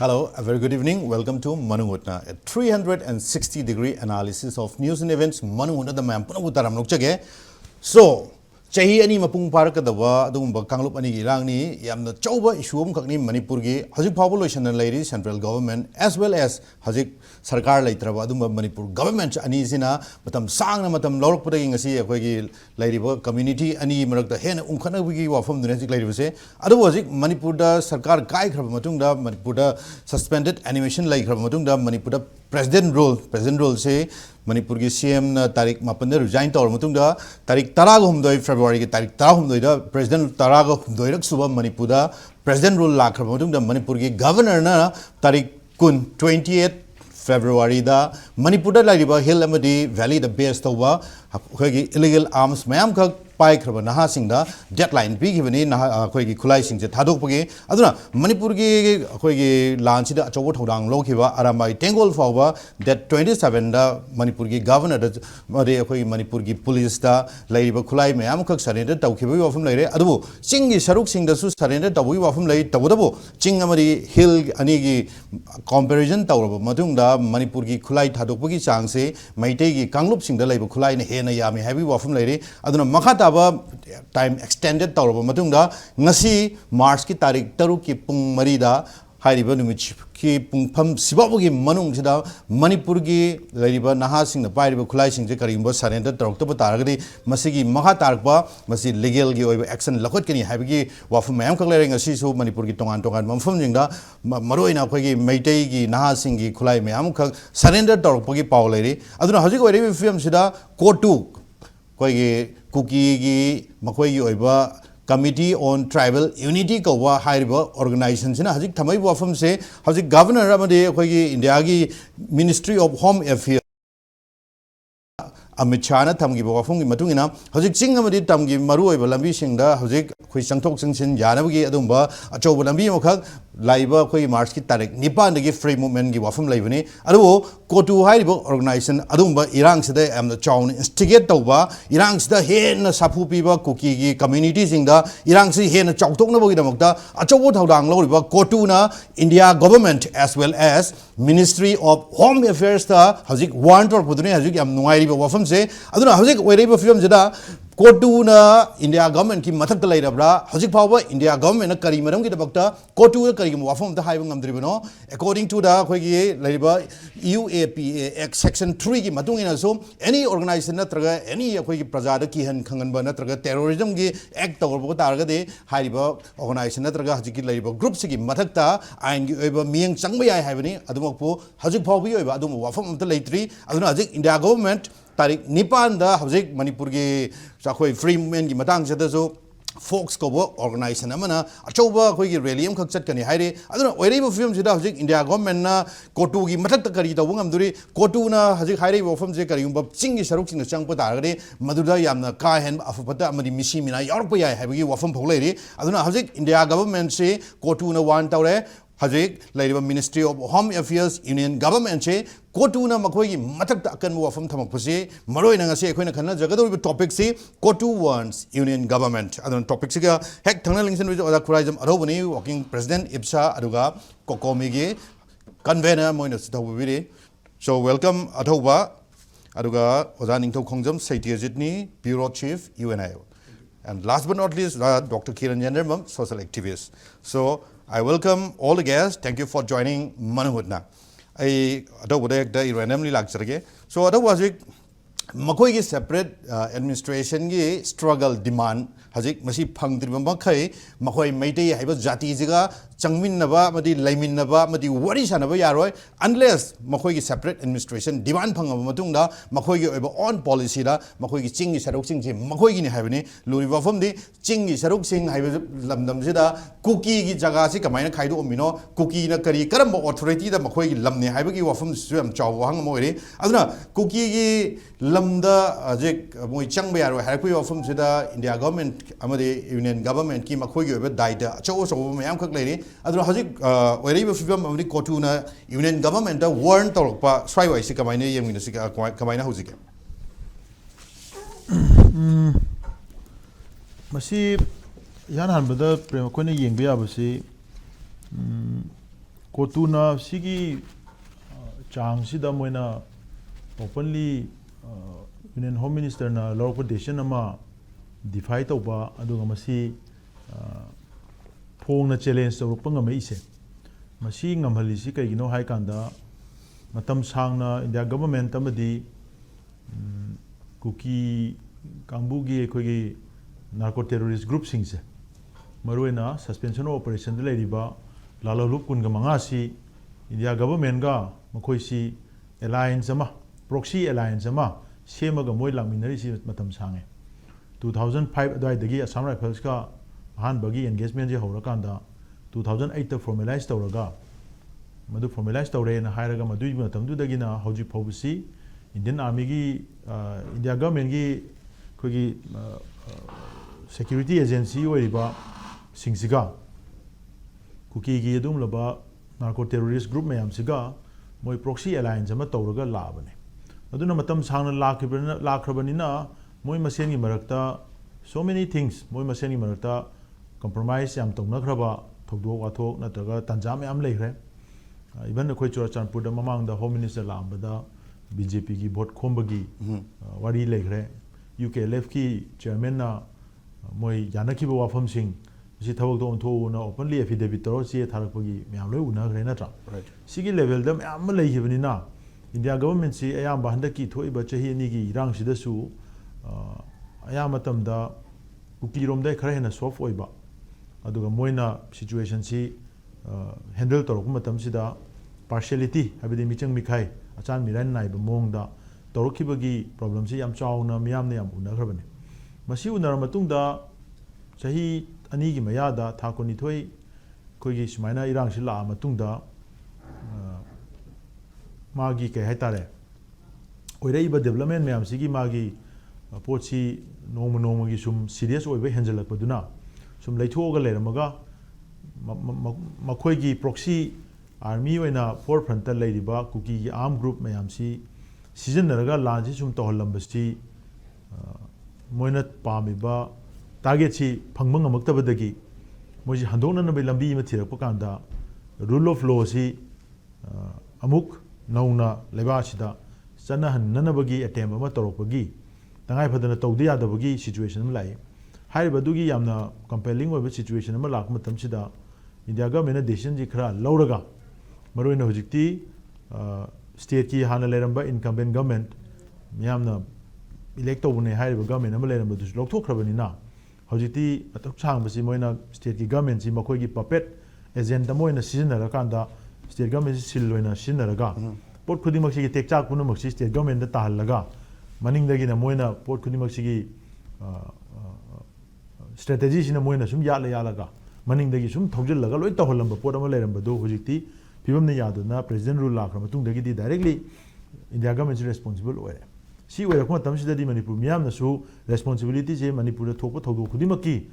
Hello, a very good evening. Welcome to Manung Hutna, a 360-degree analysis of news and events. Manung Hutna the man puna utaram nokchage. So, chahi ani mapung parakadawa adumba kanglup ani irangni yamna chauba issue kakni Manipur gi hajik population and lady central government as well as hajik sarkar leitraba adumba Manipur government ani sina matam sangna matam lorok pudagi ngasi akhoi gi leiba community ani marakta hen umkhana gi wafam dune hajik leiba se adu hajik Manipur da sarkar kai khraba matung da Manipur da suspended animation lai khraba matung da Manipur da president rule se Manipur ki CM na tarik mapanda resign tawar matung da tarik taraga humdoi February ki tarik tara humdoi da president taraga humdoi rak suba Manipur da president rule lakra matung da Manipur ki governor na tarik kun 28 February da Manipur da laiba hill amadi valley da base tawba khoi illegal arms mayam ka pai khraba naha singda deadline bi gibani naha khoi gi khulai sing je thadok pagi aduna Manipur gi khoi gi lan si da achobo thodang lokhiba aramai tengol fawba that 27 da Manipur gi governor da mari khoi Manipur gi police da laiba khulai mayam khak surrender tawkhiba wafum laire adubu ching gi saruk sing da su surrender tawui wafum lai tawdabu ching amari hill ani gi comparison tawraba matung da Manipur gi khulai thadok pagi chang se maitei gi kanglup sing da laiba khulai ne he na yami heavy wafum laire aduna makha time extended tawraba matungda ngasi March ki tarik taruk ki pung marida hairiba numich ki pungpham sibabugi manung sida Manipur gi lariba naha sing na pairiba khulai sing je karimba surrender tarokta taragadi masigi makha tarakba masi legal gi oiba action lakhot kani habigi wafum mayam kaklere ngasi su Manipur gi tongan mampham jingda maroina khogi meitei gi naha sing gi khulai mayam khak surrender tarokpagi paulere aduna hajik oirebi film sida Cotu koi Kuki gi makoi oiba Committee on Tribal Unity kawa hairiba organization sina hajik thamai wafam se hajik governor amade koi India gi Ministry of Home Affairs Amichana tamgi wafam gi matungina hajik ching amade tamgi maru oiba lambi singda hajik khoi changthok changsin janabagi adumba achoba lambi mokhak laiba khoi March ki tarik nipan gi free movement gi wafam laibani adu Cotu hairiba organization adumba irang sida amna chaun instigate tawba irang sida hen sapu piba kuki gi community singda irang si hen chawtokna bogi damakta achobo thodang loriba Cotu na India government as well as Ministry of Home Affairs ta hajik warrant or pudune hajik am nuairiba wafam se aduna hajik oireiba film jada Cotu na India government ki mathak ta lairabra hajik phawba India government na kari maram gi dabakta Cotu na kari wafam ta haibang ngamdribano according to the khoi gi laiba UAPA Act section 3 ki matung ina so any organization natraga any khoi gi praja da ki han khangan ba natraga terrorism gi act tawrba targa de haiba organization natraga hajik ki laiba group si gi mathak ta ain gi oiba mieng changba yai haibani adumakpo hajik phawbi oiba adum wafam ta leitri aduna hajik India government tarik nipan da hajik Manipur gi sakhoi free movement gi matang jada so Fox ko organization amana achoba khoi gi rally am khak chat kani haire aduna oireba film jida hajik India government na Cotu gi mathak ta kari tawung amduri Cotu na hajik haire wafam je kari umba chingi saruk sing chang pa taragade maduda yamna ka hen afapata amadi misi mina yorpa yai habigi wafam pholairi aduna hajik India government se Cotu na wan tawre hajik laiba Ministry of Home Affairs Union government che Cotu na makhoi gi mathak ta akan wafam thamak phase maroi na ngase ekhoina khana jagadori topic se Cotu wants Union government adon topic se ga hek thangna lingsen wi oda khuraijam arobani working president Ibsa aduga kokomi gi convener moina sitawbiri so welcome athoba aduga oza ningthau khongjam saitiajitni bureau chief UNIO and last but not least Dr. Kiran Yandermam social activist so I welcome all the guests. Thank you for joining Manung Hutna. I randomly lecture. So that was it. Makoi gi separate administration gi struggle demand hajik masi phangdriba makhai makhoi meitei haiba jati jiga changminnaba madi laiminnaba madi wari sanaba yaroi unless makhoi gi separate administration demand phangaba matungda makhoi gi oiba on policy da makhoi gi ching gi saruk sing je makhoi gi ni haibani luriba famdi ching gi saruk sing haiba lamdam jida cookie gi jaga si kamaina khaidu omino cookie na kari karamba authority da makhoi gi lamne haiba gi wafam su am chaw hang moire aduna cookie gi lamda ajek moi changba yaroi harakui wafam sida India government amade Union government ki makhoi gi oiba daida chaw chaw mayam khak leiri aduna hajik oireba fibam amadi Cotu na Union government da warn torokpa swai si kamaina yemina si kamaina hujike masi yan hanbada prema koina yengba yabasi Kotuna sigi chang sida moina openly Union Home Minister na local decision ama defy tauba aduga masi phong na challenge tawrukpa ngamai ise masi ngamhali si kaigino hai kanda matam sangna India government amadi kuki kangbugi kogi narco terrorist group singse maruena suspension of operation de leriba lalalup kun gamanga si India government ga makoi si alliance ama proxy alliance ama semaga moi langminari si matam sange 2005 adai dagi Assam Rifles ka han bagi engagement je horakanda 2008 ta formalize tawraga madu formalize tawre na hairaga madu matam du dagi na hoji phobsi Indian Army gi India government gi kogi security agency oiriba singsiga kuki gi adum laba narco terrorist group mayam siga moi proxy alliance ama tawraga labane aduna matam sangna lakrabani na moi masen gi marakta so many things moi masen gi marakta compromise yam tawnakraba thogdo wathok natraga tanjam yam leihre even khoi Churachandpur da mamang da home minister lambada BJP ki vote khombagi wari leihre UK left ki chairman na moi yanaki ba wafam sing si thawak do ontho na openly affidavit taro si tharakpagi myam loi una gre na tra sigi level da myam lei hibani na India government si ayam bahanda ki thoi ba chahi ni gi rang sida su ayam matam da kuki rom dai khara hena soft oiba aduga moina situation si handle torok matam sida partiality habidi michang mikhai achan miran nai ba mong da torokibagi problem si yam chawna miyam ne yam una khrabani masi unar matung da chahi ani gi mayada thakoni thoi koigi sumaina irang si la matung da magi ke haitare oirei ba development mayam sigi magi pochi noma gi sum serious oiba henjalak paduna sum leithoga leramaga makhoi gi proxy army oina forefront ta leiriba kuki gi arm group mayam si season naraga lanji sum tohallambasi moina pamiba target si phangmang amaktabadagi moji handona na lambi ma thirakpa kanda rule of law si amuk nauna leba sida sana hannanabagi attempt ama torokpagi tangai phadana tawdi yadabagi situation am lai haibadugi yamna compelling oiba situation ama lak matam sida India government decision ji khara lauraga maroina hojikti state ki hana leramba incumbent government miyamna elect tawbune haiba government ama leramba dus lokthokrabani na hojikti atak sang basi moina state ki government si makoi gi puppet agenda moina season kanda state government si silloina sinaraga pot khudimak si tek chak punamak si state government da tahallaga maning dagi na moina pot khudimak si strategy sina moina sum yalaga maning dagi sum thaujillaga loi tawhallamba pot ama leramba do hojikti pibam ne yaduna president rule lakra matung dagi di directly India government is responsible oire si oire kuma tamsida di Manipur miyam na su responsibility je Manipur da thokpa thogdo khudimaki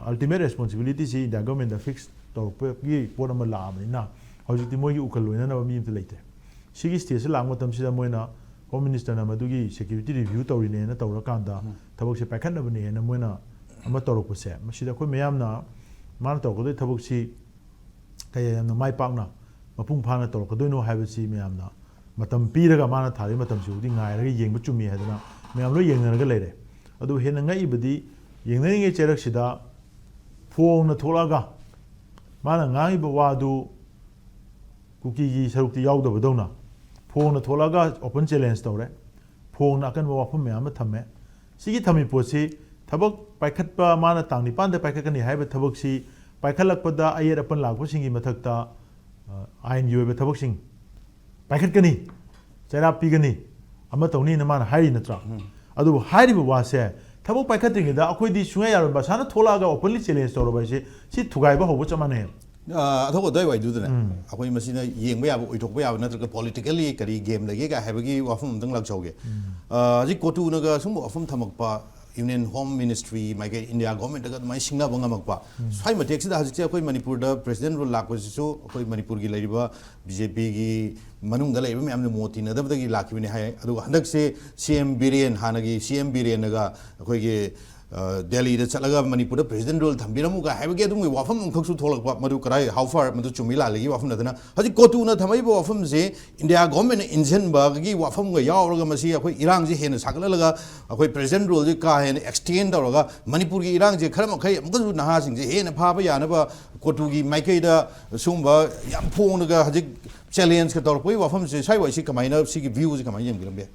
ultimate responsibility si India government da fix torpa gi pot ama laamani na hojikti moi gi ukal loina na mi imta leite sigi stage lang matamsida moina home minister na madugi security review tawrine na tawrakanda thabak se paikhanabane na moina ama torokpa se masida khoi miyam na man torokdo thabak si kaya na mai pakna mapung phana torokdoino haibasi miyam na matam piraga mana thari matam si udi ngairaga yengba chumi hadana miyam lo yengnaraga leire adu hena ngai ibadi yengnari cherak sida phong na tholaga mana ngai ba wadu kuki gi sarukti yawda badawna phong na tholaga open challenge tawre phong na kan ba wafam miyam ma thamme sigi thami posi thabak paikhatpa mana tangni pande paikakani haiba thabak si paikhalakpada ayer apan lakpa singi mathakta ain yobe thabak sing paikhatkani chaira pigani ama tawni na mana hairi natra adu hairi ba wase thabak paikhatringi da akhoi di sunga yar ba sana tholaga openly challenge tawra ba si thugai ba hobo chamane athok dai wai du dana akhoi masina yengba yaba oithokba yaba natraga politically kari game lage ga habagi wafum dang lak chawge ji Cotu naga sum wafum thamakpa Union Home Ministry mai India government da mai singna banga makpa swai matek sida hajik akhoi Manipur da president rule lakpa su akhoi Manipur gi laiba BJP gi manung da laiba myam moti na da gi lakibini hai adu handak se CM Biren hanagi CM Biren naga akhoi gi Delhi da chalaga Manipur da president role thambiramu ga haiba ge dum wafam khaksu tholakpa madu karai how far madu chumila lagi wafam nadana haji Cotu na thamai bo wafam je India government engine ba gi wafam ga yauraga masi akhoi Irang je hen saklalaga akhoi president role je ka hen extend tawraga Manipur gi Irang je kharam khai amkasu naha sing je hen pha ba yana ba Cotu gi maikai da sumba yam phong ga haji challenge ka torpoi wafam je sai wai si kamaina si gi view je kamai yem gilambe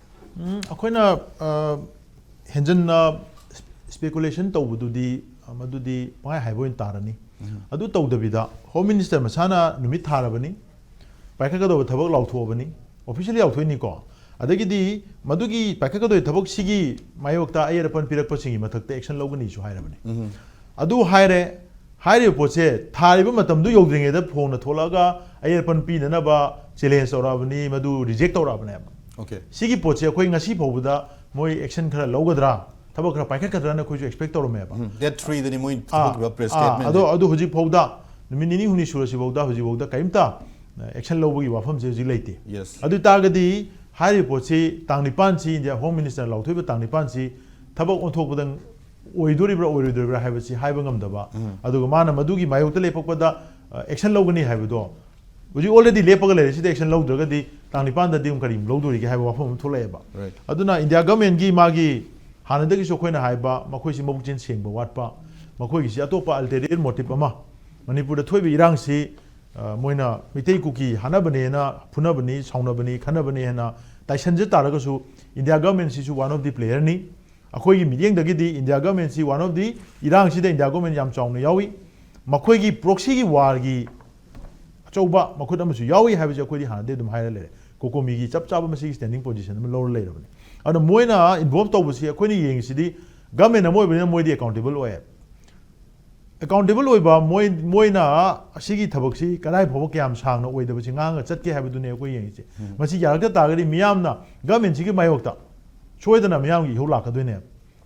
akoina henjan na speculation tawbududi madudi pai haibo in tarani adu tawdabida home minister masana numit tharabani paikaka do thabak lauthobani officially lauthoi ko adagi di madugi paikaka do thabak sigi mayokta ayerpan pirak pasingi mathakta action logani su hairabani adu haire poche thariba matam du yogdringe da phone na tholaga ayerpan pi na ba challenge orabani madu reject orabani okay sigi poche koi ngasi phobuda moi action khara logadra thaba khara paikha kadra na khoi expect toro me ba that 3 the moi press statement ado hoji phauda numi nini huni surasi phauda hoji phauda kaimta action lobagi wafam je hoji leite yes adu tagadi hari pochi tangni panchi india home minister lauthoi ba tangni panchi thaba onthok budang oidoribra oidoribra haibasi haiba ngamdaba adu mana madugi mayokta lepakpada action logani haibudo hoji already lepaga lere sida action logdragadi tangni panda dim karim logdori ge haiba wafam tholaeba aduna india government gi magi hanadagi so khoina haiba makoi si mabukjin sengba watpa makoi gi si atopa ulterior motive ama manipur da thoibi irang si moina mitei kuki hanabane na phunabani saunabani khanabani na taisanje taraga su india government si su one of the player ni akoi gi midyeng dagi di india government si one of the irang si da india government yam chaungna yawi makoi gi proxy gi war gi achauba makut amasu yawi haiba je koi di hanade dum haira lere kokomi gi chap chaba masi standing position am lower lere bani and moina involved to busi akhoni yeng sidi government moy bani moy di accountable oy ba moina asigi thabak si kadai phobok yam sang na oy da busi ngang chat ke habu dune ko yeng si masi yarak ta gari miyam na government sigi mayok ta choidana miyam gi hola ka doine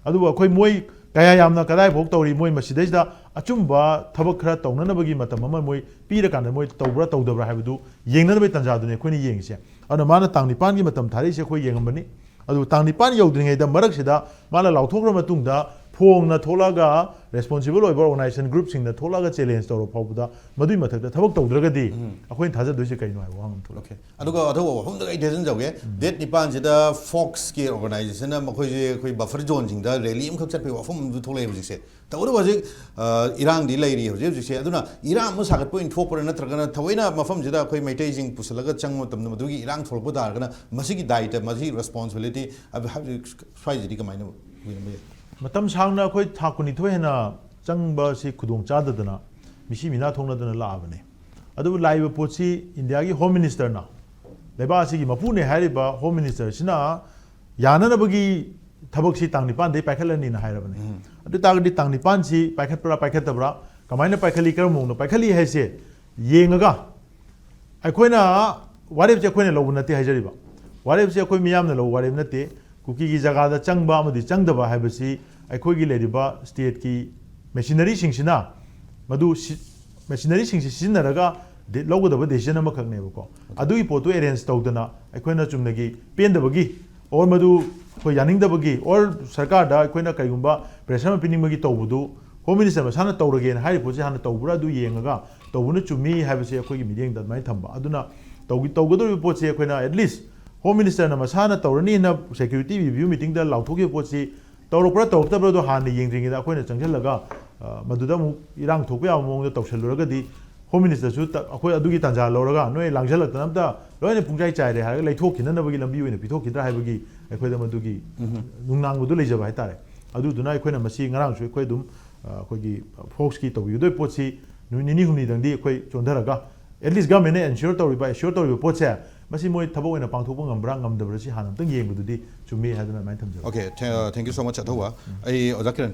adu akhoi moy kaya yamna kadai phok tawri moy masi da achumba thabak khara tawna na bagi matam ama moy pira kan moy tawbra tawdabra habu du yengna na be tanja dune khoni yeng si ana mana tangni pan gi matam thari se khoi yengam bani adu tangni pan yodringai da marak sida mala lauthokra matung da phong na tholaga responsible over organization group sing na tholaga challenge toro phauda madui mathak da thabak tawdraga di akhoi thaja doise kaino ai wang thol okay aduga atho hom da ideation jauge det nipan sida fox ki organization na makhoi je khoi buffer zone sing da rally am khak chat pe wafum du tholai hujik se tawra wajik irang di lairi hujik se aduna irang ma sagat point thok por na tragana thawaina mafam sida khoi maitai sing pusalaga changmo tamna madugi irang tholpo da gana masigi daita masi responsibility ab swai jidi kamaina matam sangna khoi thakuni thoena changba si khudong chadadana misi mina thongnadana laabane adu laiba pochi india gi home minister na leba si gi mapune hariba home minister sina yanana bagi thabak si tangni pan dei paikhalani na hairabane adu tagdi tangni pan si paikhatpra paikhatabra kamaina paikhali karamong no paikhali haise yengaga aikoina warep je koina lobunate haijariba warep je koi miyam na lo warep nate kuki gi jaga da changba amadi changdaba haibasi aikoi gi leriba state ki machinery singsina madu machinery singsi sinaraga logodaba decision ama khakne bako adui potu arrange tawdana aikoina chumnagi pendabagi or madu ko yaningdabagi or sarkar da aikoina kaigumba pressure piningmagi tawbudu home minister masana tawrage na hari pochi hana tawbura du yengaga tawbuna chumi haibasi aikoi gi meeting da mai thamba aduna tawgodo pochi aikoina at least home minister na masana tawrani na security review meeting da lauthoge pochi tawrokra tawroktabra do han yengdringi da akoina changchalaga maduda mu irang thokpa among da tawshaluraga di home minister su akoi adugi tanja loraga noi langjalak namta loine pungjai chaire ha leithokina na bagi lambi oina pithokidra haibagi akoi da madugi nungnang budu leijaba haitare adu duna akoina masi ngarang su akoi dum akoi gi fox ki tawi do pochi nini humni dangdi akoi chondaraga at least government ensure tawri poche masi moi thabo oina pangthokpa ngambra ngamdabra si hanam tang yengbududi chumi hadana mai thamjaba okay thank you so much athawa ai ojakiran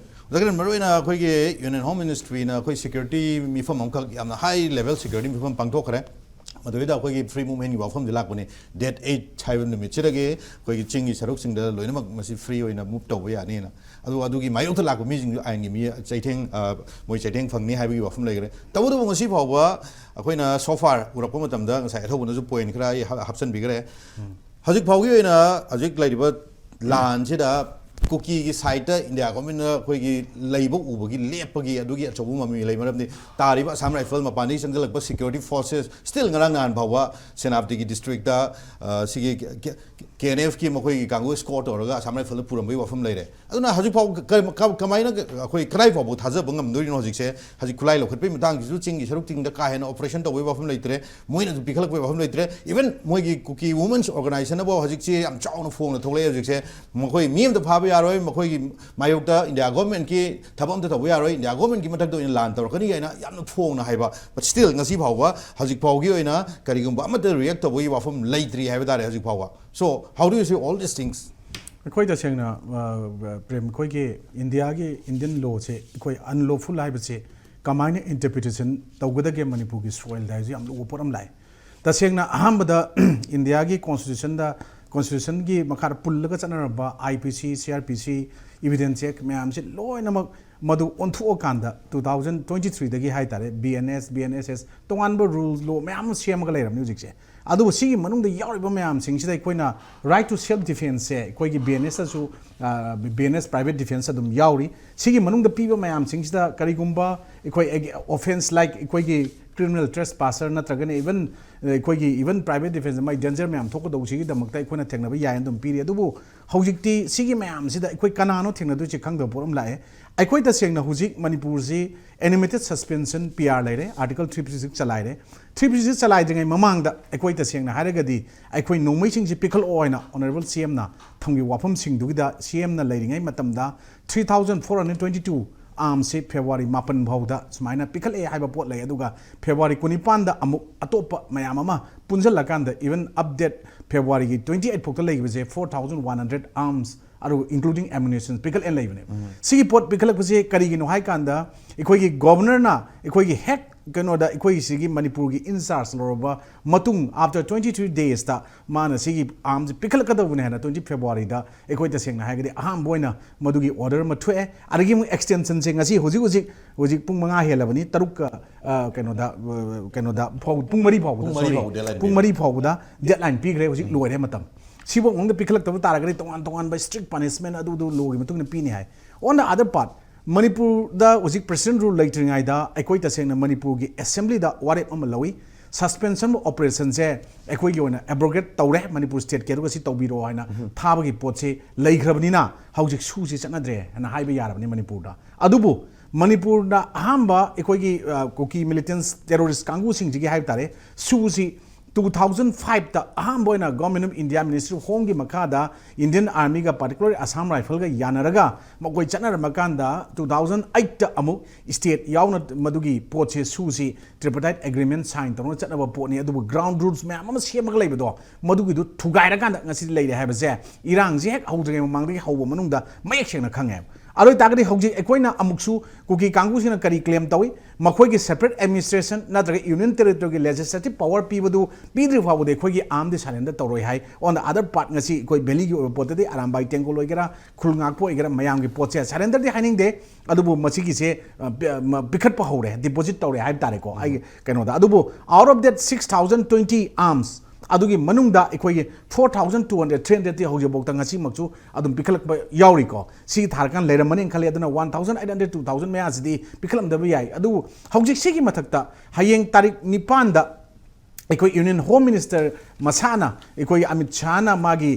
maroina khoi ge union home ministry na khoi security mi fam amkak yamna high level security mi fam pangthokre madoi khoi ge free movement gi wafam jila kone date 8 chaiben mi chirage khoi ge chingi sarok sing da loina mak masi free oina move taw ya ni na adu gi mayok thala ko mi jing ai ngi mi chaitheng moi chaitheng phangni haibi wafam legre tawdu ngasi phawba akoina so far urakpa matam da ngasai thobuna ju point khra hapsan bigre hajik phawgi oina hajik laiba lan sida Kuki की side India government अखोई लेब उबगी लेपगी अदुगी अचौबु ममी लेब मरमदि तारिबा असम राइफल मपानी संगलकबा security forces still ngara ngan bhawa Senapati की डिस्ट्रिक्ट सिगी KNF की मखोई कांगू स्कोर तौरगा असम राइफल पुरमबई वफम लेरे अदुना हजि फाव कमाइना अखोई कनाइ फाव थाजब ngam हजिसे हजि खुलाई लखटपै मतंग जु चिंगी सरुक चिंग का हेन ऑपरेशन तौबई वफम लेतरे मोइना जु पिखलकबई वफम लेतरे इवन मोइगी कुकी वुमेन्स ऑर्गेनाइजेशन अब हजिसे याम चाउन फोंग थोले हजिसे मखोई मियम द फाबे यारोय मखोई मायोक्ता इंडिया गवर्नमेंट की थबम द तौबई यारोय इंडिया गवर्नमेंट की मथक इन लान तौरकनी गाइना याम फोंग हाइबा बट स्टिल ngasi फाववा हजि फावगी ओइना करिगुम अमत रिएक्ट तौबई वफम लेतरी हाइबा दारे हजि फाववा so how do you see all this things अखोई तसेंगना प्रेम खोई के इंडिया की इंडियन लॉ से अखोई अनलॉफुल हाइबसे कमाइन इंटरप्रिटेशन तौगदगे मणिपुर की सोइल दाइज याम लो पोरम लाइ तसेंगना अहमदा इंडिया की कॉन्स्टिट्यूशन की मखार पुल्लगा चनरबा IPC CRPC एविडेंस चेक मैम से लोइनमक मधु ओंथो कांदा 2023 दगी हाइ तारे BNSS तोंगानब रूल्स लो मैम सेमगा लेरम म्यूजिक से अदु सिगी मनुंग यारिबा मैम सिंगसिदा अखोइना राइट टू सेल्फ डिफेंस से अखोइगी BNS सु BNS प्राइवेट डिफेंस अदुम याउरी सिगी मनुंग पीबा मैम सिंगसिदा करिगुम्बा अखोइ ऑफेंस लाइक अखोइगी क्रिमिनल ट्रेसपासर नत्रगने इवन प्राइवेट डिफेंस माइ डेंजर मैम थोकदौसिगी दमकता अखोइना थेंगनबा याय अदुम पीरी अदुबु हौजिकती सिगी मैम सिदा अखोइ कनानो थेंगनदुचि खंगद पोरम लाए अखोइ तसेंगना हुजिक मणिपुर जी एनिमेटेड सस्पेंशन PR लेरे आर्टिकल 356 चलाइरे 356 चलाइद्रिङै ममांगदा अखोइ तसेंगना हारगदी अखोइ नोंमैसिंग जी पिखल ओइना ऑनरेबल CM ना थंगी वाफम सिंगदुगिदा CM ना लेरिङै मतमदा 3422 आम से फेब्रुआरी 8 भावदा सुमाइना पिखल ए हाइबा पोट ले अदुगा फेब्रुआरी 19 दा अमुक अतोप मयाम अमा पुंजलकांदा इवन अपडेट फेब्रुआरी की 28 पोक्ता लेगिबजे 4100 आर्म्स अरु इंक्लूडिंग एमुनेशन पिकल एन लेबने सिगी पोट पिकल बजे करिगिनो हाइ कांदा इखोइगी गवर्नर ना इखोइगी हेक कनोदा इखोइगी सिगी मणिपुर की इंचार्ज लोरबा मतुंग आफ्टर 23 डेज ता माना सिगी आर्म्स पिकल कदबने है 20 फेब्रुआरी दा इखोइ तसेंगना हाइगदि अहाम बोइना मदुगी ऑर्डर मथुए अरगी मु एक्सटेंशन से ngasi होजिक पुंग मंगा हेलबनी तरुक कनोदा पुंग मरी फावदा डेडलाइन पिग्रे होजिक लोइरे मतम सिबो ngong da pikhak tabu taragari tongan by strict punishment adu do logi matung na pini hai on the other part manipur da ujik president rule later ngai da ekoi ta seng na manipur gi assembly da warep am lawi suspension operation je ekoi gi ona abrogate tawre manipur state ke ru si tawbiro haina thaba gi pot se leigrabni na haujik su si chanadre na haiba yarabni manipur da adubu manipur da ahamba ekoi gi kuki militants terrorist kangu sing ji gi haib tare su si 2005 ता अहम बोइना government of India ministry home की मखादा Indian army का particular Assam rifle का यानरगा मकोई चनर मकांदा 2008 ता अमुक स्टेट याउन मदुगी पोचे सुसी ट्रिपटाइट एग्रीमेंट साइन तनो चनब पोनी अदुबु ग्राउंड रूल्स मैम अम सेमग लेबदो मदुगी दु थुगाइरा कांदा ngasi लेरे हाबजे इरांग जे हेक हौद्रे मांगदि हौब मनुंगदा मयक सेंगना खंगे अरोय तागदि हौजि एकोइना अमुकसु कुकी कांगुसिना करी क्लेम तवि मखोइगी सेपरेट एडमिनिस्ट्रेशन नत्रग यूनियन टेरिटरी की लेजिस्लेटिव पावर पीबदु पीद्रि फावदे एकोइगी आमदि सालेंदा तौरोय हाय on the other part ngasi एकोइ बेली की पोतदि आरामबाई टेंगोल ओइगरा खुलंगाकपो ओइगरा मयाम की पोचे सालेंदर दि हाइनिंग दे अदुबु मसिगी से पिखट पहौरे डिपॉजिट तौरे हाय तारेको आई कनोदा अदुबु आउट ऑफ दैट 6020 आर्म्स अदुगी मनुंगदा एकोइ 4200 300 ति हौजे बोक्ता ngasi मक्चु अदुम पिखलक याउरी को सी थारकान लेरमने खले अदुना 1800 2000 मे आजदी पिखलम दबि याई अदु हौजिक सिगी मथक्ता हयेंग तारिख 9 दा एकोइ यूनियन होम मिनिस्टर मसाना एकोइ अमित शाह ना मागी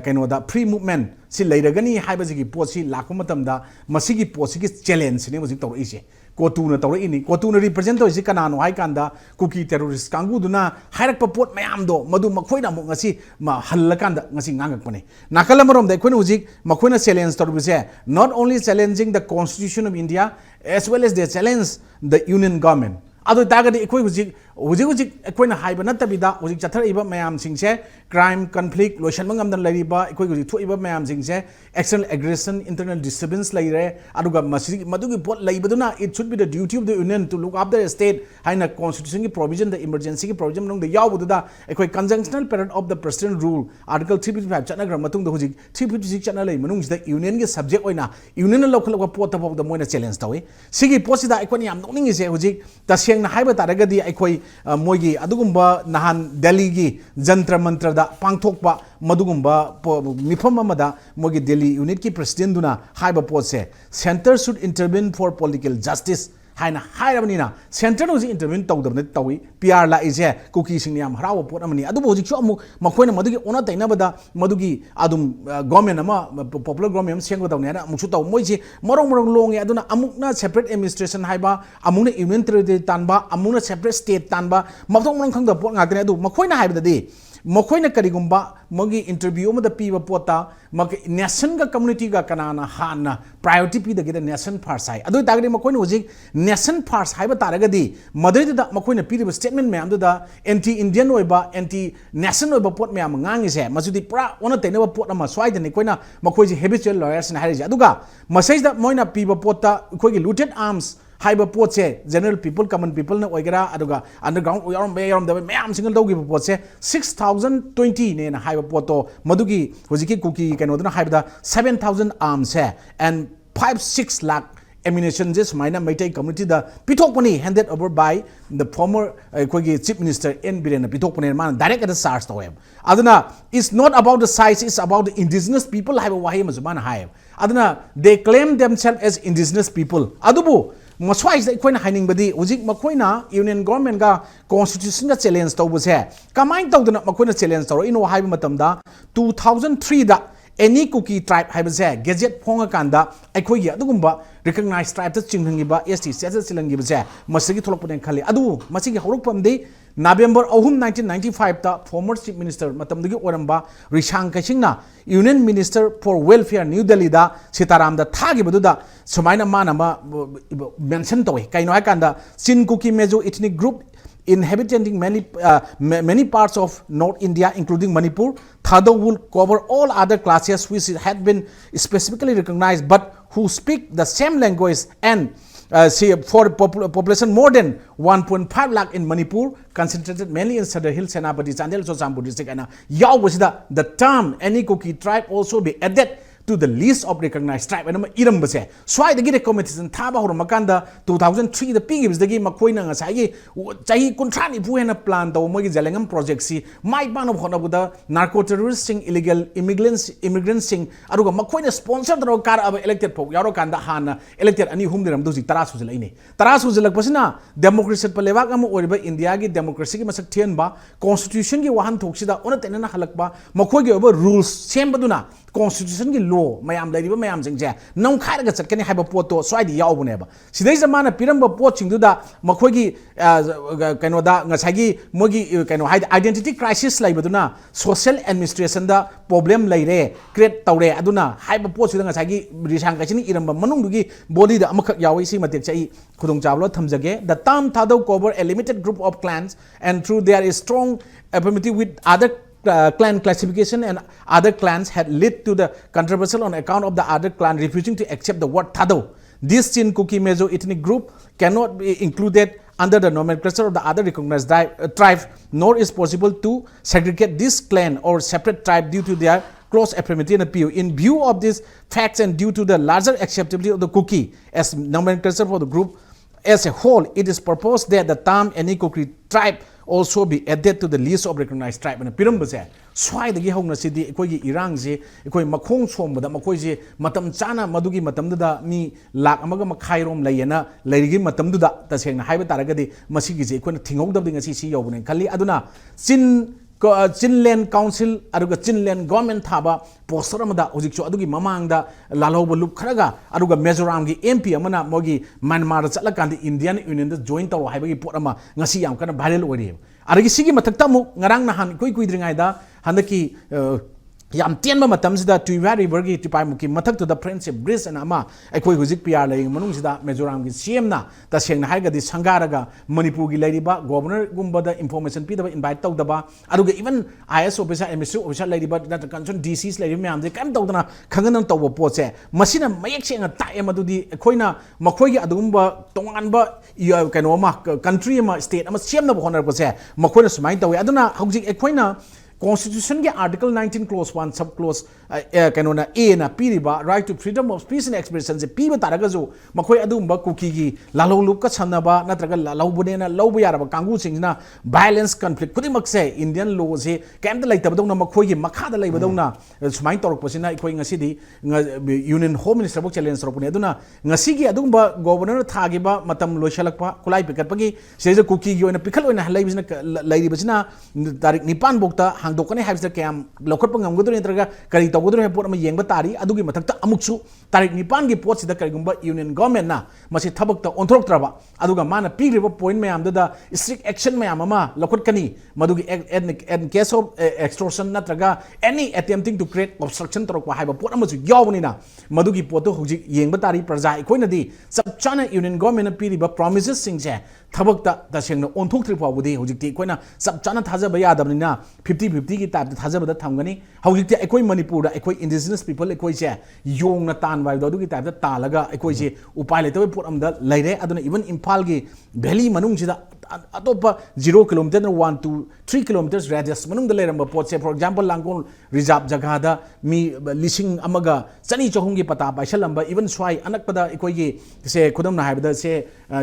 कनोदा फ्री मूवमेंट सि लेरगनी हाइबजिगी पोसी लाखो मतमदा मसिगी पोसीगी चैलेंज ने मजिक तौर इसे कोतु न तौर इनी कोतु न रिप्रेजेंट तौर इसे कनानो हाइ कांदा कुकी टेररिस्ट कांगु दुना हाइरक पोट मयाम दो मदु मखोइना मु ngasi मा हल्लकांदा ngasi nganगकपने नाकल मरोम दा खोइन उजिक मखोइना चैलेंज तौर बिसे not only challenging the constitution of India as well as they challenge the union government अदो तागदि एकोइ हुजिक एकोइना हाइबा नतबिदा हुजिक चथरइबा मयाम सिंगसे क्राइम कन्फ्लिक्ट लोशन मंगमदन लरिबा एकोइ हुजिक थोइबा मयाम सिंगसे एक्सटर्नल एग्रेशन इंटरनल डिस्टर्बेंस लइरे अदुगा मदुगी पोट लइबदुना it should be the duty of the union to look after the state हाइना कॉन्स्टिट्यूशन की प्रोविजन द इमरजेंसी की प्रोविजन नंग द यावबुदा एकोइ conjunctional period of the president rule article 355 चनग्रा मतुंग द हुजिक 356 चनल लइ मनुंग द यूनियन के सब्जेक्ट ओइना यूनियन लौखलवा पोट तब द मोइना चैलेंज तवे सिगी पोसिदा एकोइ याम नोनिंग इसे हुजिक तसेंगना हाइबा तारगदी एकोइ मोगी अदुगुम्बा नहान दिल्ली की जंत्र मंत्र दा पांगथोकपा मदुगुम्बा मिफम अमदा मोगी दिल्ली यूनिट की प्रेसिडेंट दुना हाइबा पोसे centre should intervene for political justice हाइना हाइरबनिना सेंटर होजी इंटरवेन तौदबने तौई पीआर ला इजे कुकी सिंग याम हराव पोट अमनी अदुबो होजी सो अमु मखोइना मदुगी ओना तैनाबदा मदुगी अदुम गवर्नमेंट अमा पॉपुलर गवर्नमेंट सेंगो तौने ना अमुसु तौ मोइजी मरोंग मरोंग लोंगे अदुना अमुकना सेपरेट एडमिनिस्ट्रेशन हाइबा अमुना यूनियन टेरिटरी तानबा अमुना सेपरेट स्टेट तानबा मथोंग मरोंग खंग पोट ngaktene adu मखोइना हाइबददी मखोइना करिगुम्बा मगी इंटरव्यू में पीब पोता मग नेशन का कम्युनिटी का कनाना हाना प्रायोरिटी पीदगे नेशन फर्स्ट है अदु तागदे मखोइना होजिक नेशन फर्स्ट हाइबा तारगदी मदरिदा मखोइना पीरिबा स्टेटमेंट मैम दुदा एंटी इंडियन ओइबा एंटी नेशन ओइबा पोट मैम ngangiसे मजुदी पुरा ओना तैनबा पोट अमा स्वाइदने कोइना मखोइजी हेबिचुअल लॉयर्स ने हारिजे अदुगा मसेजदा मोइना पीब पोता कोइगी लूटेड आर्म्स हाइबा पोचे जनरल पीपल कॉमन पीपल ने ओइगरा अदुगा अंडरग्राउंड यारम बे यारम दबे मैम सिंगल दौगी पोचे 6020 ने ना हाइबा पोतो मदुगी होजिकी कुकी कैनोदना हाइबदा 7000 आर्म्स है एंड 5-6 लाख एमिनेशन जे सुमाइना मैtai कम्युनिटी दा पिथोकपनी handed over by the former कोगी चीफ मिनिस्टर एन बिरेन पिथोकपने मान डायरेक्ट एट चार्ज तो है अदना is not about the size is about the indigenous people हाइबा वाही मजुमान हाइब अदना they claim themselves as indigenous people अदुबु मस्वाइज अखोइना हाइनिंगबदी हुजिक मखोइना यूनियन गवर्नमेंट का कॉन्स्टिट्यूशन का चैलेंज तौबसे कमाइन तौदना मखोइना चैलेंज तौर इनो हाइब मतमदा 2003 दा एनी कुकी ट्राइब हाइबसे गेजेट फोंगाकांदा अखोइगी अदुगुम्बा रिकॉग्नाइज ट्राइब ता चिंगहंगिबा एसटी स्टेटस चिलंगिबसे मसिगी थोलपने खले अदु मसिगी हौरकपमदे नवंबर 1995 ता फॉर्मर चीफ मिनिस्टर मतमदगी ओरंबा रिशांग कैसिंगना union minister for welfare new Delhi दा सीताराम दा थागिबदुदा सुमाइना मानामा मेंशन तोय काइनो हाकांदा Chin Kuki Mizo ethnic group inhabiting many parts of North India, including Manipur. Thado will cover all other classes which had been specifically recognized, but who speak the same language and for population more than 1.5 lakh in Manipur, concentrated mainly in Sadar Hill, Senapati, Chandel, Sosambu district, and Yao the term any Kuki tribe also be added to the list of recognized tribe and irambase swai the gire competition thaba hor makanda 2003 the pigibs the game koina ngasai chahi kuntrani puena plan to mogi jalengam project si mai ban of honabu the narco terrorists sing illegal immigrants sing aruga makoina sponsor dro kar ab elected pok yaro kanda hana elected ani hum diram doji tara sujalaini tara sujalak pasina democracy palewak am oriba india gi democracy gi masak thien ba constitution gi wahan thoksida ona tenana halakba makogi over rules sembaduna constitution gi law mayam laiba mayam jingje nong khairaga chatkani haiba poto swaidi yaubuneba sidai zamana piramba pot singduda makhoigi kaino da ngasagi mogi kaino identity crisis laibaduna social administration da problem laire create tawre aduna haiba pot sida ngasagi risang kachini iramba manungdugi body da amakak yawi si matek chai khudong chablo thamjage the term thado cover a limited group of clans and through there is strong affinity with other clan classification and other clans had led to the controversial on account of the other clan refusing to accept the word Thado. This Chin Kuki Mezo ethnic group cannot be included under the nomenclature of the other recognized tribe, nor is possible to segregate this clan or separate tribe due to their close affinity and appeal. In view of these facts and due to the larger acceptability of the Kuki as nomenclature for the group as a whole, it is proposed that the term any Kuki tribe also be added to the list of recognized tribe and pirambase swai the hong na sidi ekoi gi irang je ekoi makhong som da makoi je matam chana madugi matam da mi lak amaga makhairom layena lairigi matam da ta seng na haiba taragadi masigi je ekoi thingok da ngasi si yobune khali aduna Chinland Council aduga Chinland government thaba poster amada hojikso adugi mamang da laloba lup kharaga aduga Mizoram gi MP amana mogi Myanmar da chalakandi Indian Union da join tawro haibagi pot ama ngasi yam kana viral ori arigi sigi mathakta mu ngarang nahan koi kuidringai da handaki yam tianba matamsida Tuiwa River gi tipai muki mathak to the friendship bridge and ama ekoi hujik PR lai manung sida Mizoram gi CM na ta sengna haiga di sangaraga Manipur gi lairiba governor gumba da information pi da invite tau daba aduga even IS officer administrative officer lairiba that concern DCs lairiba myam je kan tawdana khanganam tawba poche masina mayek senga tae madudi ekoina makhoi gi adumba tonganba kaino ma country ma state ama CM na honor poche makhoi na sumai tawi aduna hujik ekoina Constitution के Article 19 Clause 1 Sub Clause कैनोना A ना पीरिबा right to freedom of speech and expression से पीबा तारगा जो मखोई अदुम्बा cookie की लालो look का छन्नबा नत्रगा लाउबने ना Laub यारबा कांगू सिंगना violence conflict खुदी मक्से Indian law से कैंट लाइतबदौना मखोई की मखादा लाइबदौना सुमाइन तौरकपसिना इखोई ngasiदी Union Home Minister बक challenge रखने अदुना ngasi की अदुम्बा गवर्नर थागिबा मतम लोइशलकपा कुलाई पिकटपगी सेजे कुकी की ओइना पिखल ओइना हलाइबिसना लाइरिबसिना तारीख 9 बोक्ता हांगदोकने हाइबसिना कैम लौखटपा ngamgudro नत्रगा करी तौगदरो है पोट अमा येंगबा तारी अदुगी मथक्ता अमुक्सु तारीख 9 की पोट सिदा करिगुम्बा यूनियन गवर्नमेंट ना मसी थबकता ओंथोरक्त्रबा अदुगा माना पीग्रिबा पॉइंट मयाम ददा स्ट्रिक्ट एक्शन मयाम अमा लौखटकनी मदुगी इन केस ऑफ एक्सटॉर्शन नत्रगा any attempting to create obstruction तोरकवा हाइबा पोट अमसु यावनिना मदुगी पोतो हुजि येंगबा तारी प्रजा इखोइनदी सब चाना यूनियन गवर्नमेंट पीरिबा प्रॉमिसेस सिंगसे थबकता तसेंगना ओंथोक्त्रि फावबुदी हुजिक्ति इखोइना सब चाना थाजबा यादबनिना 50-50 की टाइप थाजबदा थमगनी हुजिक्ति इखोइ मणिपुर इखोइ इंडिजिनस पीपल इखोइ से योंगना तान वाइदो दुगी टाइप तालगा इखोइ से उपाय लेतबे पोट अमदा लैरे अदुना इवन इम्फाल की वैली मनुंग सिदा अतोपा 0 kilometre 1 to 3 kilometers radius manung da leramba pot se for example langkol reserve jagah da mi lising amaga chani chahung gi pata baisalamba even swai anak pada ikoi gi se khudam na haibada se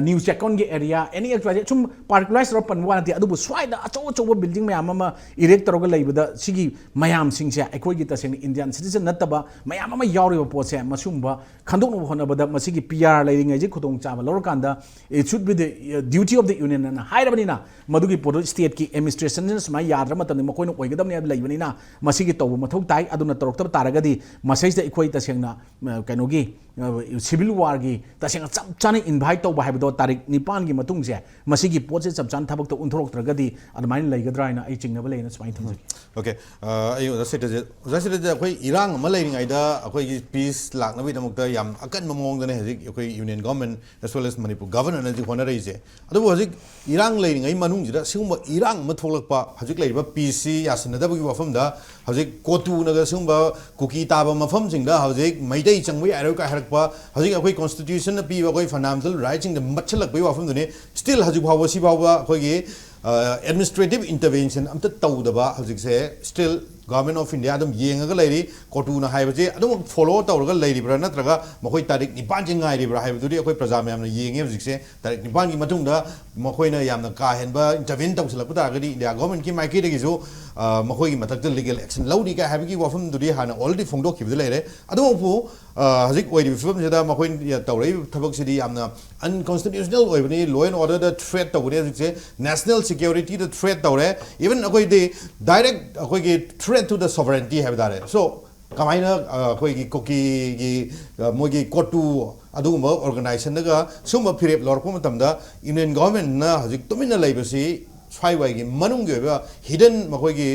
new chekon gi area any actually chum particularized ropan wan ti adubu swai da acho acho building mayam ama erect toroga leibada sigi mayam sing se ikoi gi taseng Indian citizen nataba mayam ama yawri pot se masumba khandok no hona bada masigi PR leiring ji khudong chaba lorkanda it should be the duty of the union हाइरबनिना मदुगी पोटो state की administration सुमाय याद्र मतन मखोइन ओइगदमने लैबनिना मसिगी तौब मथौ ताई अदुना तोरक्तब तारगदी मसेज द इखोइ तसेंगना कैनोगी सिविल वार की तसेंग चप चाने इनवाइट तौब हाइबदो तारीख 9 की मतुंग से मसिगी पोट से चप चान थबक तो उन्थोरक्त्रगदी अदमाइन लैगद्राइना आई चिंगनब लेना सुमाय थमजगी ओके आयो जसेटे अखोइ इरांग अमा लैरिङाइदा अखोइ की पीस लाक्नबि दमकता याम अकन ममोंगदने हजिक अखोइ union government as well as Manipur governor ने होनरैसे अदुबो हजिक इरांग लैरिङै मनुंगजिदा सिगुम्बा इरांग म थोलकपा हजिक लैरिबा पीसी यासनदबगी वफमदा हजिक कोतु नगर सिगुम्बा कुकी ताबा मफमसिंगदा हजिक मैदै चंगबै आरो का हरकपा हजिक अखोइ कॉन्स्टिट्यूशन न पीबा अखोइ फंडामेंटल राइट्स द मच्छलकबै वफमदने स्टिल हजिक भाव सि भाव अखोइ administrative intervention amta tawdaba hajik se still government of India adum yengaga leiri Cotu na haibaje adum follow tawraga leiri bra natraga makoi tarik 9 jing ngai ri bra haibaduri akoi praja mayam na yenge hajik se tarik 9 gi matung da makoi na yamna ka henba intervene tawsilak ta gadi India government ki maiki degi jo makoi gi matak legal action laudi ka habiki wafam duri hana already phongdok khibde leire adum pu hajik oi ri film jeda makoi tawrei thabak sidi yamna unconstitutional oibani law and order the threat tawre hajik se national security the threat tawre even akoi de direct akoi gi threat to the sovereignty have dare so kamaina akoi gi koki gi mogi Cotu aduma organization daga sumba phirep lorpo matamda Indian government na hajik tumina laibasi swai wai gi manung gi ba hidden makoi gi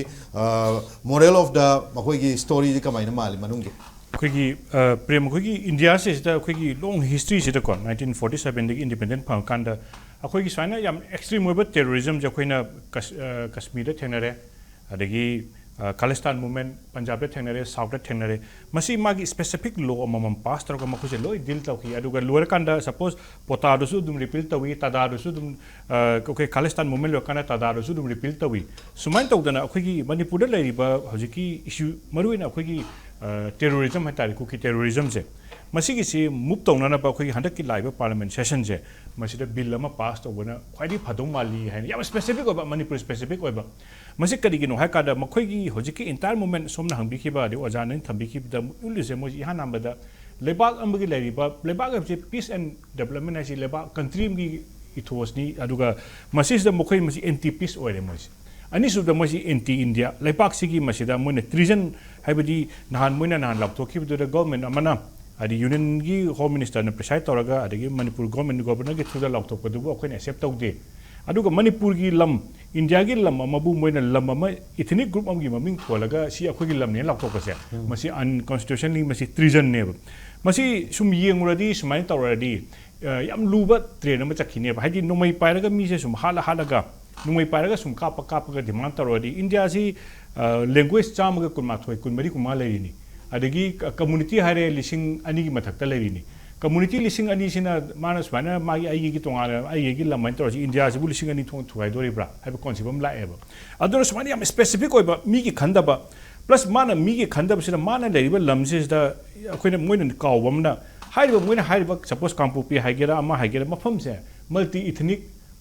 moral of the makoi gi story ji kamaina mali manung gi अखोगी Prem अखोगी India से अखोगी long history से 1947 की independent फंकान अखोगी स्वाइना याम extreme ओइब terrorism जो अखोइना Kashmir थेंगनरे अदगी Khalistan movement Punjab थेंगनरे south थेंगनरे मसी मागी specific law अमम पास तरक मखुसे लोइ deal तौखी अदुगा lower कांदा suppose पोतादुसु दुम repeal Tawi तदादुसु दुम ओके खालिस्तान मूवमेंट लोकाना तदादुसु दुम repeal Tawi सुमाइन तौदना अखोगी Manipur लैरिबा हजिकी issue मरुइना अखोगी terrorism है तारीख की terrorism से मसीगी से मूव तौना ना बाकोई हंडक की लाइव पार्लियामेंट सेशन से मसीदा बिल अमा पास तौबना ख्वाइदी फदों माली है याम स्पेसिफिक ओबा मणिपुर स्पेसिफिक ओबा मसी करिगिनो है कादा मखोईगी होजिकी इंटायर मूवमेंट सोमना हंबिखिबा दे ओजाने थंबिखिबदा उलिसे मोजी हा नामबदा लेबाग अमबगी लैरिबा लेबाग अबजे पीस एंड डेवलपमेंट है लेबाग कंट्री की इथोसनी अदुगा मसीदा मखोई मसी एंटी पीस ओरे मोजी अनिसुदा मोजी एंटी इंडिया लेबाग सिगी मसीदा मोने ट्रिजन हाइबदी नहान मोइना नहान लापथोखिबदुदा गवर्नमेंट अमना अदि यूनियन की होम मिनिस्टर ने प्रेसाइड तौरगा अदगी मणिपुर गवर्नमेंट गवर्नर की थ्रू दा लापथोकदुबो अखोइना एक्सेप्ट तौदे अदुगा मणिपुर की लम इंडिया की लम अमबु मोइना लम अम इथनिक ग्रुप अमगी ममिंग थोलगा सी अखोइगी लमने लापथोकसे मसी अनकॉन्स्टिट्यूशनली मसी ट्रिजन ने मसी सुम येंगुरदी सुमाइन तौरदी याम लुबा ट्रेन अम चखिने हाइदि नोमै पाइरगा मीसे सुम हालागा नुमै पाइरगा सुम कापगा डिमांड तौरदी इंडिया सी लैंग्वेज चामगा कुनमाथोय कुनमरी कुमा लेरिनी अदगी कम्युनिटी हारे लिसिंग अनी की मथक्ता लेरिनी community listing ani sina mana swana magi ai gi tongana ai gi lamai to India se bu listing ani thong thuai dori bra hai concept am la eba adoro swani am specific oi ba mi gi khanda ba plus mana mi gi khanda ba sina mana le ba lamse da akoina moina kaw bam na hai ba moina hai ba suppose kampu pi hai gera ama hai gera mafam se multi ethnic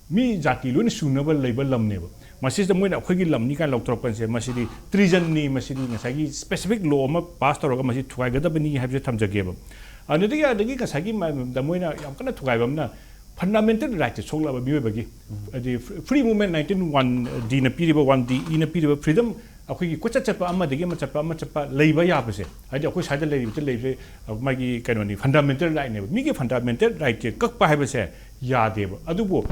mi jati loin sunaba leiba lamne ba masih moina akhoi gi lamni kan loktor pan se masidi treason ni masidi ngasagi specific law ma pass toroga masih thuai ga da bani hai je thamjage ba anadi ya dagi ngasagi da moina yam kana thuai bam na fundamental right to sogla ba biwe bagi the free movement 1901 d na piriba 1 d e na piriba freedom akhoi gi kocha chapa amma dagi ma chapa leiba ya ba se ai akhoi saida leibi te leibe magi kaino ni fundamental right ne mi gi fundamental right ke kak pa hai ba se ya de ba adubo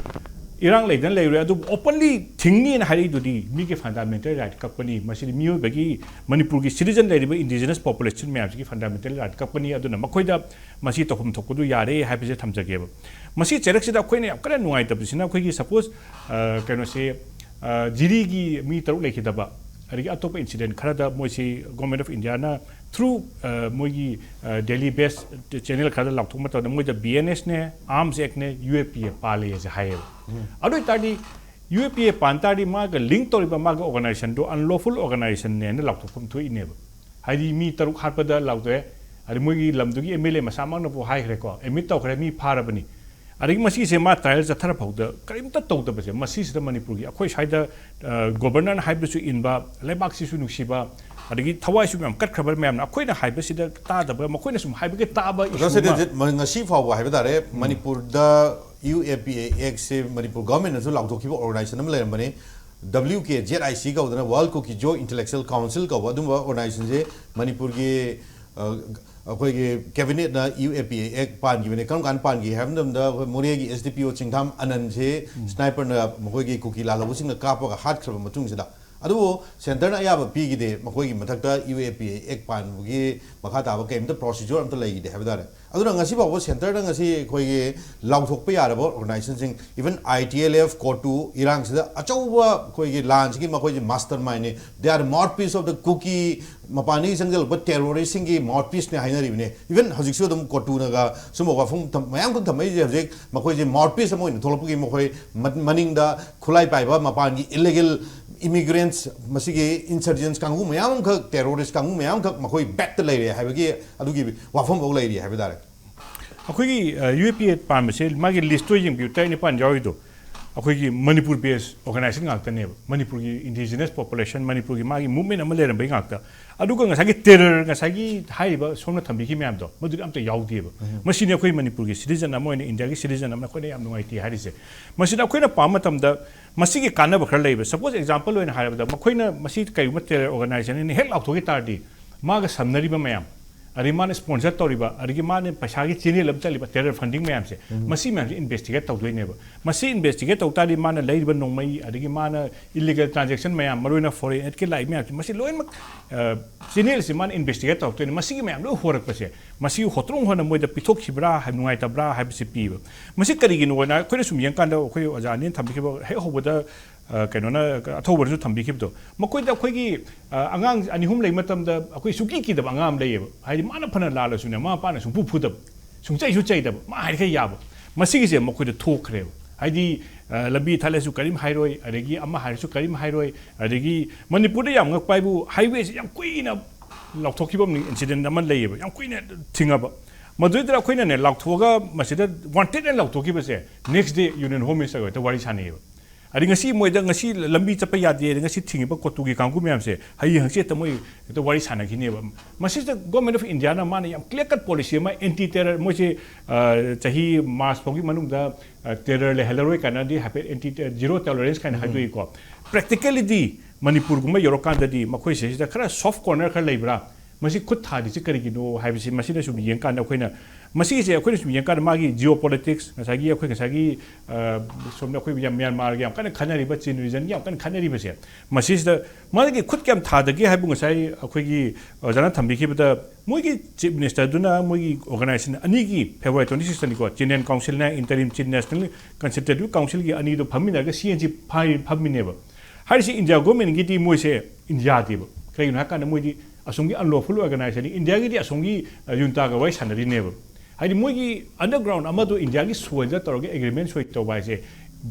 Irang lay dan lay re adu openly thingni na hari dudi mi ke fundamental right company masili miyo bagi Manipur ki citizen lay indigenous population me ki fundamental right company adu na makhoi da masi tokhum thokudu yare ha bi je thamjage ba masi cherak sida khoi ne yakara nuai tab sina khoi ki suppose kaino se jiri gi mi taruk lay khidaba ari atop incident khara da moi si government of India na through moi gi daily based channel khara lak thok ma ta moi da BNS ne arms act ne UAPA pale je hai adu tadi UAPA pantadi ma ga link tori ba ma ga organization do unlawful organization ne na lak thok thui ne ba hai mi taruk hat pa da lak de ari moi gi lam du gi MLA ma samang na bo hai khre ko emit taw khre mi phara bani ari masi se ma trial jathara phauda karim ta tawda ba se masi se Manipur gi akhoi saida governor haibu su inba lebak si su nuksiba adagi thawai su kat khabar mem akhoi na haibu sida ta da ba makhoi na sum haibu ge ta ba ngasi fawa haibu dare Manipur da UAPA X se Manipur government su lauk thokiba organization am leram bani WKZIC ka udana World Cookie Jo Intellectual Council ka wadum organization se Manipur gi akhoi gi cabinet na UAPA X pan gi ne kam kan pan gi hamdam da Moria gi SDPO chingtham anan se sniper na makhoi gi cookie la labu sing na kapa ga hat khra matung sida adu center na ya ba pi gi de makhoi gi mathakta UAPA X pan gi makha ta ba kem ta procedure am ta lai de habda aduna ngasi ba center da ngasi khoi gi law thok pa ya ba organization sing even ITLF Cotu Irang sida achauwa khoi gi launch gi makhoi gi mastermind ne they are mouthpiece of the cookie mapani sangal but terrorism gi mouthpiece ne hainari ne even hojik su dum Cotu na ga sumo ga phum mayam kun thamai je hojik makhoi gi mouthpiece mo ne tholopu gi makhoi maning da khulai pai ba mapan gi illegal immigrants masigi insurgents kangu mayam khak terrorist kangu mayam khak makhoi back lai re haibagi adugi wafam bo lai re haibadare akhoi gi UAPA pan se magi list to ying bi tai ni pan jawi do akhoi gi Manipur based organization ngak ta ne Manipur gi indigenous population Manipur gi magi movement am le ram bai ngak ta aduga ngasagi terror ngasagi haiba somna thambi ki myam do madu am ta yaudi ba masini akhoi Manipur gi citizen am ne India gi citizen am akhoi ne am ngai ti hari se masina akhoi na pam tam da masigi kana ba khar leiba suppose example loin haira da makhoi na masi kai ma terror organization ne hel auto gi tardi maga samnari ba mayam ari man sponsor toriba ari man paisa gi chini lam chali ba terror funding mayam se masi man investigate taw doine ba masi investigate taw tadi man lai ba nongmai ari man illegal transaction mayam maroina foreign aid ke lai mayam masi loin mak chini se man investigate taw toine masi gi mayam lo horak pa se masi hotrong hona moi da pithok khibra ha nungai tabra ha bisi pi ba masi kari gi no na khoi sum yang kan da khoi ajani thambi ke ba he hoboda kainona athobar su thambi khib do makoi da khoi gi angang ani hum lei matam da akoi suki ki da angam lei ba hai mana phana la la su ne ma pa na sung pu phu da sung chai su chai da ma hai khai ya ba masi gi se makoi da thok khre hai di lambi thale su karim hairoi adegi amma hai su karim hairoi adegi Manipur da yam ngak pai bu highway yam kui na lok thok ki bam ni incident aman lei ba yam kui na thinga ba madudra khoi na ne lok thoga masida wanted and lok thoki ba se next day union home minister ta wari chane ba ari ngasi moi da ngasi lambi chapa ya de ngasi thingi ba Cotu gi kangku myam se hai hangse ta moi to wari sana gi ne ba masi da government of India na man yam clear cut policy ma anti terror moi se chahi mas phogi manung da terror le helroi kana di happy anti zero tolerance kind ha dui ko practically di Manipur guma yorokan da di makhoi se da khara soft corner khar leibra masi khut tha di kari gi no hai bisi masi da su yeng kan da khoina masi se akhoi su yeng kan ma gi geopolitics ngasagi akhoi ngasagi somna akhoi yam Myanmar gi yam kan khanari ba chin region gi yam kan khanari ba se masi da ma gi khut kam tha da gi hai bu ngasai akhoi gi jana thambi ki ba moi gi chief minister duna moi gi organization ani gi February 26 ni ko Chinese council na interim chief national consultative council gi ani do phamina ga CNG phamine ba hari si India government gi ti moi se India ti ba kai na kan moi di asongi unlawful organization India gi di asongi junta ga wai sanari ne ba हाइदि मोगी underground अमदो India की soil तौरगे agreement सोइ तौबा है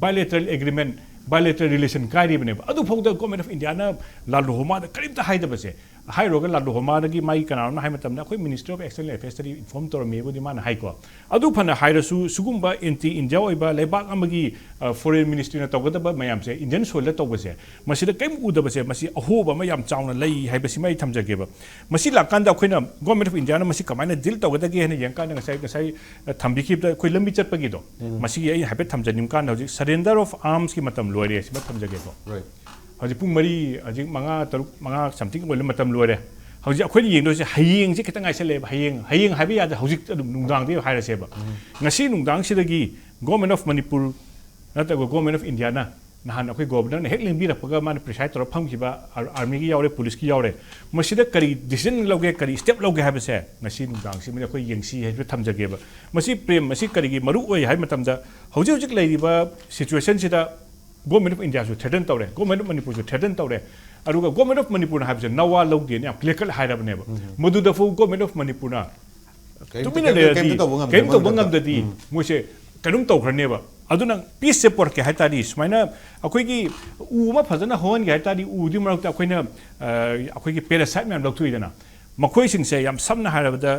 bilateral agreement bilateral relation कायरिबने अदु फौदा government of India ना लालू होमा दा करीब हाइदबसे हाइरोगा लालू होमा दगी माई कनाउन हाइ मतमना अखोई मिनिस्टर ऑफ एक्सटर्नल अफेयर्स तरी इन्फॉर्म तौर मेबुदी मान हाइको अदु फना हाइरसु सुगुम्बा एंटी इंडिया ओइबा लेबाक अमगी फॉरेन मिनिस्ट्री ना तौगदबा मयाम से इंडियन सोइल तौबसे मसिदा कैम उदबसे मसि अहोबा मयाम चाउना लई हाइबसि मै थमजगेबा मसि लाकांदा अखोइना गवर्नमेंट ऑफ इंडिया ना मसि कमाइना डील तौगदगे हेने यंका ना गसाई थंबिखिबदा अखोइ लंबी चटपगिदो मसि आई हाइबे थमजनिम कान हजि सरेंडर ऑफ आर्म्स की मतम लोरे सिबा थमजगेबो हजि पुंग मरी हजि मंगा तरुक मंगा समथिंग बोले मतम लोरे हजि अखोइ येंदोसे हयेंग से खितंग आइसले हयेंग हाइबे याद हजि नुंदांग दे हाइरसेबा ngasi नुंदांग सिदगी गवर्नमेंट ऑफ मणिपुर नतगो गवर्नमेंट ऑफ इंडिया ना नहान अखोइ गवर्नर हेक लिंबिरपगा मान प्रिसाइड तौर फंगिबा आर्मी की यावरे पुलिस की यावरे मसिदा करी डिसीजन लौगे करी स्टेप लौगे हाइबसे ngasi नुंदांग से अखोइ येंगसी हाइबे थमजगेबा मसि प्रेम मसि करीगी मरु ओइ हाइ मतमदा हजि हजि लैरिबा सिचुएशन सिदा गवर्नमेंट ऑफ इंडिया जो थ्रेटन तौरे गवर्नमेंट ऑफ मणिपुर जो थ्रेटन तौरे अरुगा गवर्नमेंट ऑफ मणिपुर हाइबसे नवा लौदे ने क्लियर हाइरबनेबा मदुदफु गवर्नमेंट ऑफ मणिपुर ना तुमिना लेदी केम तो बंगमददी मोसे कनुम तौखरनेबा अदुना पीस से पोर के हाइतारी सुमाइना अखोइगी उमा फजना होन के हाइतारी उदि मरकता अखोइना अखोइगी पैरासाइट मैम लौथुइदना मखोइसिंगसे याम समना हाइरबदा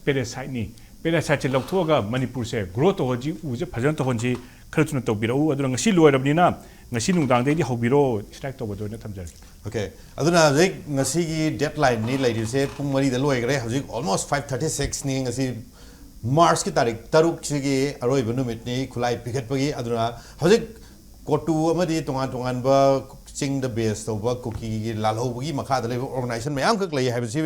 पैरासाइट नि पैरासाइट से लौथोगा मणिपुर से ग्रोथ होजी उजे फजन तो होजी खरचुना तौबिरो अदुना ngasi लोइरबनिना ngasi नुंदांगदेदि हौबिरो स्ट्राइक तौबदोना थमजर ओके अदुना हजिक ngasi gi deadline ni laidise pung mari da loigre hajik almost 5:36 ni ngasi मार्च की तारीख तरुक सिगी अरोइब नुमित नि खुलाई पिखटपगी अदुना हजिक कोटू अमदि तोंगान तोंगान बा चिंग द बेस तौबा कुकी की लालहौबगी मखा द लेब ऑर्गेनाइजेशन मयाम खक लई हाइबसि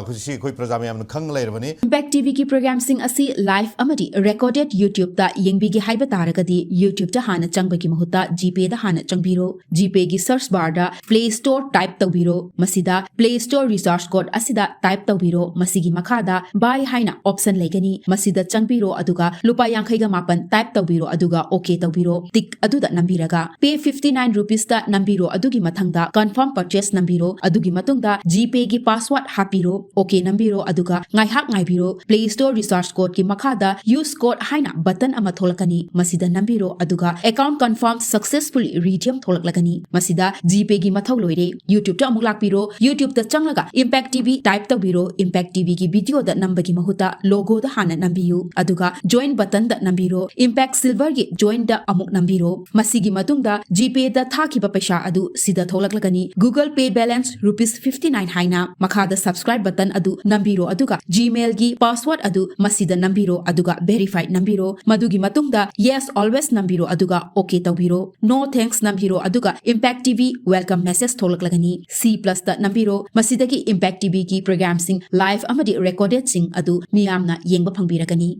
खुसी कोइ प्रजा मयाम खंग लैरबनी इम्पैक्ट टीवी की प्रोग्रामसिंग असि लाइव अमदि रिकॉर्डेड यूट्यूब ता यंगबिगी हाइबा तारगदि यूट्यूब ता हाना चंगबगी महुता जीपे दा हाना चंगबिरो जीपे की सर्च बार दा प्ले स्टोर टाइप तौबिरो मसिदा प्ले स्टोर रिसोर्स कोड असिदा टाइप तौबिरो मसिगी मखादा बाय हाइना ऑप्शन लेगनी मसिदा चंगबिरो अदुगा लुपा यांखैगा मापन टाइप तौबिरो अदुगा ओके तौबिरो टिक अदुदा नंबिरगा पे 59 रुपीस दा नंबिरो अदुगी मथंगदा कंफर्म परचेस नंबिरो अदुगी मतुंगदा जीपे की पासवर्ड हापिरो ओके नंबिरो अदुगा ngaihak ngaibiro play store resource code की मखादा यूज कोड हाइना बटन अमा थोलकनी मसिदा नंबिरो अदुगा अकाउंट कंफर्म सक्सेसफुली रिडीम थोलकलगनी मसिदा जीपे की मथौ लोइरे यूट्यूब ता अमुक लाकपिरो यूट्यूब ता चंगलगा इम्पैक्ट टीवी टाइप तौबिरो इम्पैक्ट टीवी की वीडियो दा नंबगी महुता लोगो दा हाना नंबियु अदुगा जॉइन बटन दा नंबिरो इम्पैक्ट सिल्वर की जॉइन दा अमुक नंबिरो मसिगी मतुंगदा जीपे दा थाखिबा पैसा अदु सिदा थोलकलगनी गूगल पे बैलेंस ₹59 हाइना मखादा सब्सक्राइब बटन अदु नंबिरो अदुगा जीमेल की पासवर्ड अदु मसिदा नंबिरो अदुगा वेरीफाइड नंबिरो मदुगी मतुंगदा यस ऑलवेज नंबिरो अदुगा ओके तौबिरो नो थैंक्स नंबिरो अदुगा इम्पैक्ट टीवी वेलकम मैसेज थोलकलगनी C+ दा नंबिरो मसिदगी इम्पैक्ट टीवी की प्रोग्राम सिंग लाइव अमदि रिकॉर्डेड सिंग अदु मियामना येंबा फंगबिरगनी